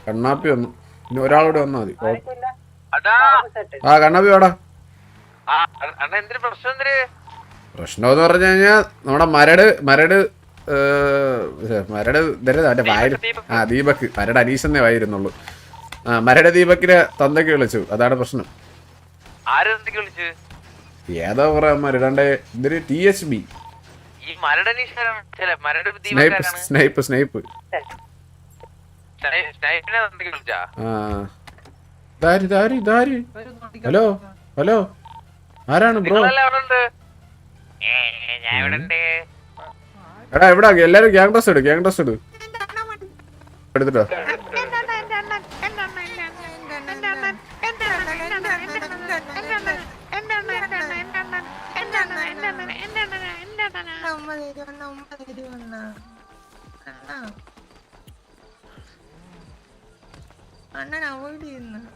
കണ്ണാപ്പി വന്നു. ഇനി ഒരാളൂടെ വന്നാൽ മതി. ആ കണ്ണാപ്പി വേടാ. പ്രശ്നമെന്ന് പറഞ്ഞു കഴിഞ്ഞാൽ നമ്മുടെ മരട് ദീപക് മരട് അനീഷെന്നേ വായിരുന്നുള്ളൂ. മരട് ദീപക്കിനെ തന്തയ്ക്ക് വിളിച്ചു. അതാണ് പ്രശ്നം. ഏതാ പറയാ രണ്ടേ ഇതൊരു TSB സ്നൈപ്പ്. ഹലോ ഹലോ ആരാണ് ബ്രോ? എടാ എവിടാ എല്ലാരും ഗ്യാങ് ഡ്രസ് ഇട് എടുത്തിട്ടോ.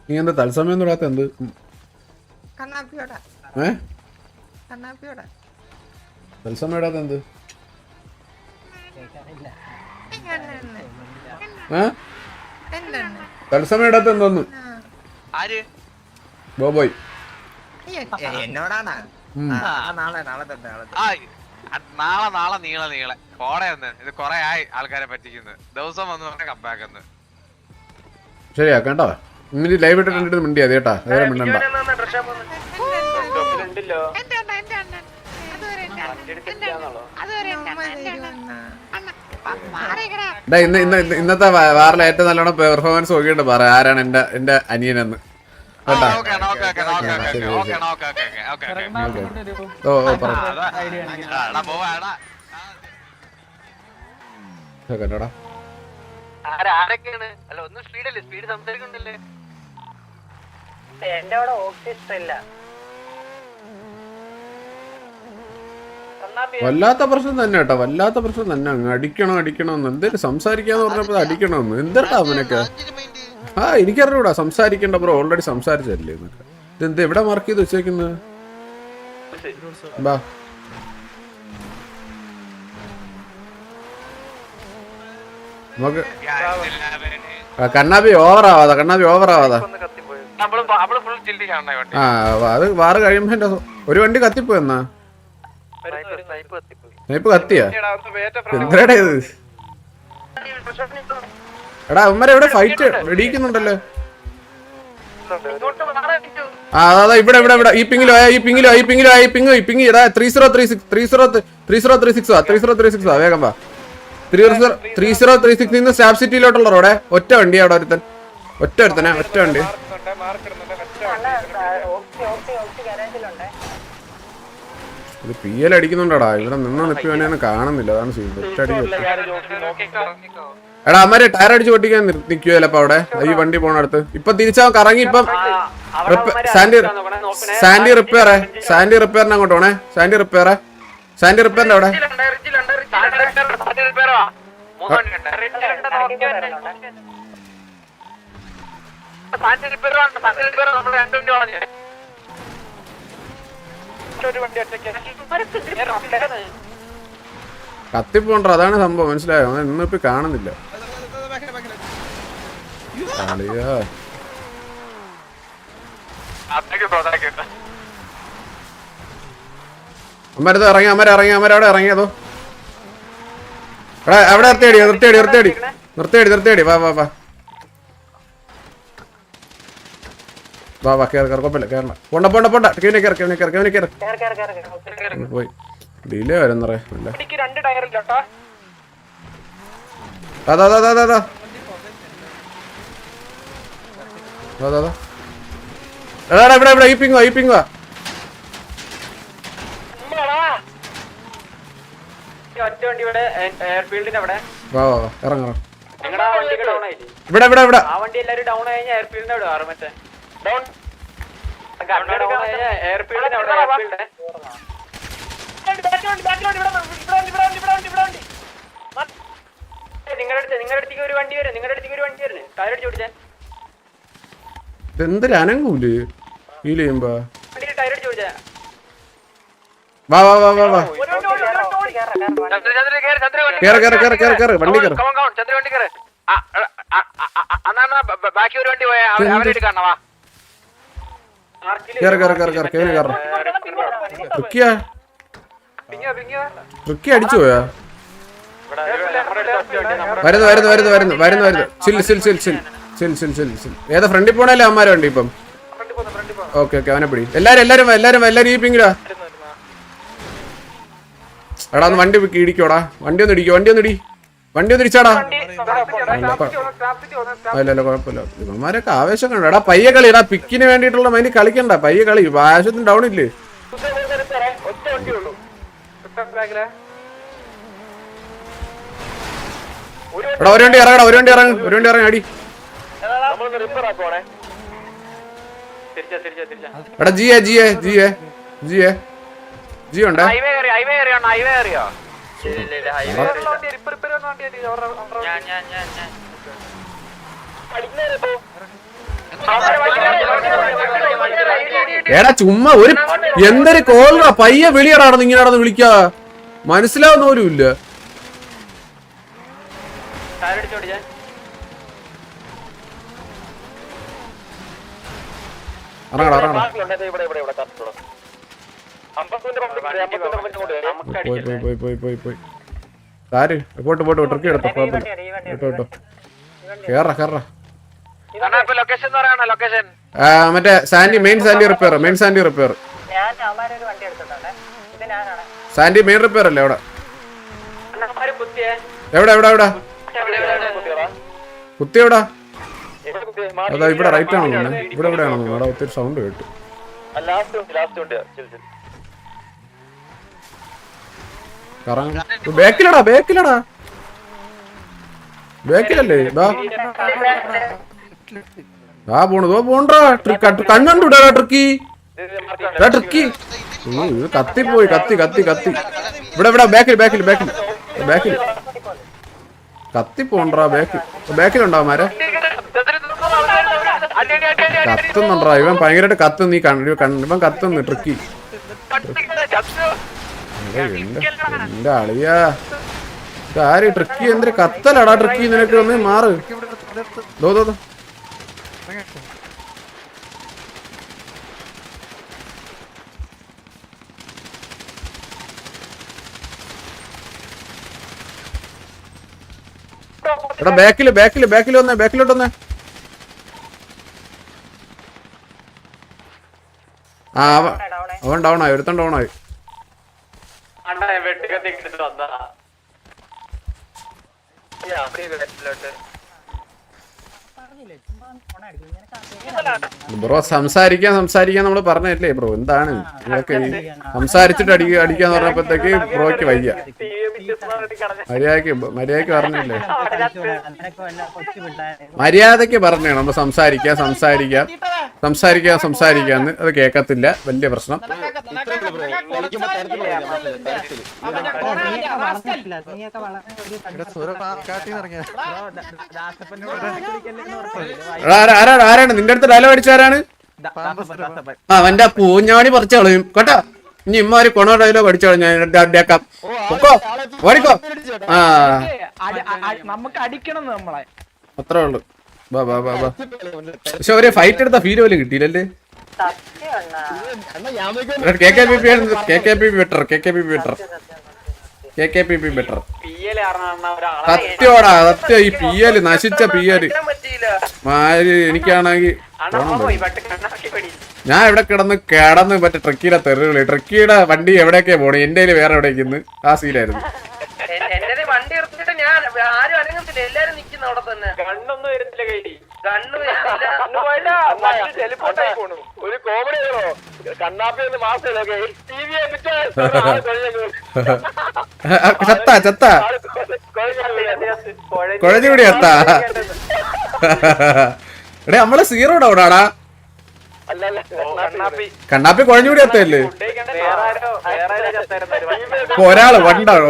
നീ എന്താ തത്സമയം തൊടാത്ത? എന്ത് തത്സമയം ഇടാത്ത? എന്ത് തത്സമയം ഇടാത്ത? എന്തോന്ന് ബോബോയ് എന്നോടാണ്. നാളെ നീളെ കോടെ ഇത് കൊറേ ആയി ആൾക്കാരെ പറ്റിക്കുന്നത്. ദിവസം വന്ന് പറഞ്ഞ കമ്പാക്കുന്നു. ശരിയാ കേട്ടോ. ഇങ്ങനെ ലൈവ് ഇട്ടിട്ട് മിണ്ടിയാ കേട്ടാ. വേറെ മിണ്ടണ്ട. ഇന്നത്തെ വാറിലെ ഏറ്റവും നല്ലോണം പെർഫോമൻസ് നോക്കിയിട്ട് പറ ആരാണ് എന്റെ അനിയനെന്ന് കേട്ടാ. കേട്ടോടാ. വല്ലാത്ത പ്രശ്നം തന്നെ കേട്ടോ. വല്ലാത്ത പ്രശ്നം തന്നെ. അങ്ങ് അടിക്കണമെന്ന് എന്തേലും സംസാരിക്കാന്ന് പറഞ്ഞപ്പോ അടിക്കണമെന്ന് എന്താ അവനൊക്കെ. എനിക്കറിയൂടാ സംസാരിക്കണ്ട ബ്രോ. ഓൾറെഡി സംസാരിച്ചല്ലേ എന്നൊക്കെ. ഇതെന്ത് എവിടെ മാർക്ക് ചെയ്ത് വെച്ചേക്കുന്നത്? ബാ നമുക്ക് കണ്ണാപ്പി ഓവറാവാതാ. അത് വാറ് കഴിയുമ്പോ ഒരു വണ്ടി കത്തിപ്പോ എന്നാ സ്നൈപ്പ് കത്തിയാ? എന്തേടാ ഇത്? എടാ അവന്മാരെ എവിടെ ഫൈറ്റ് വെടിയിക്കുന്നുണ്ടല്ലോ. അതാ ഇവിടെ ഈ പിങ്ങിലോ 3036 വേഗം വാ. 3036 നിന്ന് സ്റ്റാഫ് സിറ്റിയിലോട്ടുള്ള റോഡേ ഒറ്റ വണ്ടി. അവിടെ ഒറ്റ വണ്ടി. ഇത് PL അടിക്കുന്നുണ്ടോടാ? ഇവിടെ നിൽക്കി വേണേന്ന് കാണുന്നില്ല. അതാണ് ഒറ്റ അടി. എടാ അമ്മരെ ടയർ അടിച്ച് പൊട്ടിക്കാൻ നിൽക്കുവോ ചിലപ്പോ അവിടെ ഈ വണ്ടി പോണടുത്ത്. ഇപ്പൊ തിരിച്ചാ കറങ്ങി. ഇപ്പം സാൻഡി റിപ്പയറിന് അങ്ങോട്ട് പോണേ. സാൻഡി റിപ്പയറിന്റെ അവിടെ കത്തിപ്പോണ്ട. അതാണ് സംഭവം. മനസ്സിലായോ? ഇന്നിപ്പോ കാണുന്നില്ല. അമ്മരത് ഇറങ്ങി. അമ്മരവിടെ ഇറങ്ങിയതോ. അവിടെ നിർത്തിയടി. വാ കേറ കുഴപ്പമില്ല. കേറണ്ട. പോണ്ട കേറി പോയി. ഡിലേ വരുന്നറേ. അതാ ഇവിടെ ഈ പിങ്ങുവാ. വാ ഇറങ്ങാം. ഇവിടെ എന്തൊരു അനങ്ങൂല് ഫീൽ ചെയ്യുമ്പോ. വാ കേറ് വണ്ടി കേറ്. ബാക്കി ഒരു വണ്ടി പോയാ അവരെ എടുക്കാണ വാ ട്രിക്കി അടിച്ചു പോയാ വരുന്നു ഏതാ ഫ്രണ്ടിൽ പോണല്ലേ അമ്മാരെ വണ്ടി ഇപ്പം ഓക്കെ അവനെ പിടി എല്ലാരും ഈ പിങ്ങിടാ എടാ ഒന്ന് വണ്ടി ഇടിക്കോടാ വണ്ടി ഒന്ന് ഇടിച്ചാടാ അല്ലല്ല കുഴപ്പമില്ല ഇവന്മാരൊക്കെ ആവേശം കണ്ടോ എടാ പയ്യെ കളി എടാ പിക്കിന് വേണ്ടിയിട്ടുള്ള മൈൻഡ് കളിക്കണ്ട പയ്യെ കളി ആവേശത്തിന് ഡൗൺ ഇല്ലേ എടാ ഒരു വണ്ടി ഇറങ്ങി അടി എടാ ജി ഉണ്ടേ എടാ ചുമ്മാ ഒരു എന്തൊരു കോളാ പയ്യെ വിളിയടാണെന്ന് ഇങ്ങനെ നടന്ന് വിളിക്കാ മനസ്സിലാവുന്ന പോലും ഇല്ല പോയി സാര് പോട്ട് ട്രിക്ക് എടുത്തോ കേട്ടോ കേറ മറ്റേ main Sandy repair Sandy main repair അല്ലേ എവിടെ കുത്തി എവിടാ അതാ ഇവിടെ റൈറ്റ് ആണോ ഇവിടെ എവിടെയാണോ അവിടെ ഒത്തിരി സൗണ്ട് കേട്ടു ബേക്കിലല്ലേ പോണ്ടാ കണ്ണുണ്ടൂടാ ട്രിക്കി കത്തിപ്പോയി കത്തി ഇവിടെ ബാക്കിൽ കത്തിപ്പോണ്ടാ ബാക്കിലുണ്ടാവുമാരെ കത്തുന്നുണ്ടാ ഇവൻ ഭയങ്കരമായിട്ട് കത്തുന്നു നീ ഇവൻ കത്തുന്നു ട്രിക്കി എന്റെ അളിയാ ആര് ട്രിക്കി എന്തൊരു കത്തലടാ ട്രിക്കി നിനക്ക് വന്ന് മാറ് എടാ ബാക്കിൽ വന്നേ ബാക്കിലോട്ട് വന്നേ ആ അവൻ ഡൗണായി ഒരുത്തൻ ഡൗണായി ബ്രോ സംസാരിക്കാൻ നമ്മള് പറഞ്ഞല്ലേ ബ്രോ എന്താണ് ഇതൊക്കെ സംസാരിച്ചിട്ട് അടിക്കാന്ന് പറഞ്ഞപ്പോഴത്തേക്ക് ബ്രോയ്ക്ക് വയ്യ മര്യാദക്ക് പറഞ്ഞില്ലേ മര്യാദക്ക് പറഞ്ഞേ നമ്മൾ സംസാരിക്കാന്ന് അത് കേക്കത്തില്ല വലിയ പ്രശ്നം ആരാണ് നിന്റെ അടുത്ത് ഡയലോഗ് അടിച്ചാരാണ് അവന്റെ പൂഞ്ഞാണി പറിച്ചു കളയും കേട്ടോ ഇനി ഇമ്മാര് കൊണോ ഡയലോഗ് അടിച്ചോളൂ ഞാൻ ഓടിക്കോ ആ അത്രേ ഉള്ളു പക്ഷെ ഒരു ഫൈറ്റ് എടുത്ത ഫീല് പോലും കിട്ടിയില്ലല്ലേ ബെറ്റർ സത്യോടാ സത്യം ഈ പിയല് നശിച്ച പിയല് എനിക്കാണെങ്കിൽ ഞാൻ ഇവിടെ കിടന്ന് മറ്റേ ട്രക്കിയുടെ തെറികള് ട്രക്കിയുടെ വണ്ടി എവിടെയൊക്കെയാ പോണേ എന്റെ വേറെ എവിടേക്ക് ആ സീലായിരുന്നു ഒരു കോമഡി കണ്ണാപ്പി ചത്ത കുഴഞ്ഞുകൂടി എത്താ എടേ നമ്മള് സീറോ ഡൗണാടാ കണ്ണാപ്പി കുഴഞ്ഞുകൂടി എത്തല്ലേ ഒരാള് വണ്ടാണോ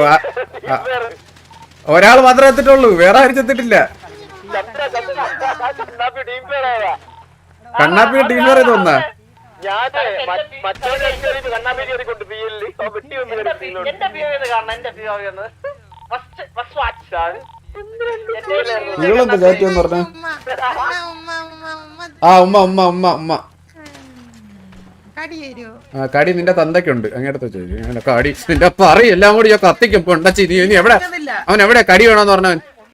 ഒരാൾ മാത്രമേ എത്തിട്ടുള്ളൂ വേറെ ആരും ചെത്തിട്ടില്ല കണ്ണാപ്പി ടീം പേർ തോന്നാ നിങ്ങളെന്താ ചാറ്റ് പറഞ്ഞ ആ ഉമ്മ ഉമ്മ ഉമ്മ ഉമ്മ ആ കടി നിന്റെ തന്തയ്ക്കുണ്ട് അങ്ങനത്തെ ചോദിച്ചു കടി നിന്റെ പറയും എല്ലാം കൂടി ഞാൻ കത്തിക്കും പൊണ്ടച്ചി നീ എവിടെ അവൻ എവിടെ കടി വേണോന്ന് പറഞ്ഞവൻ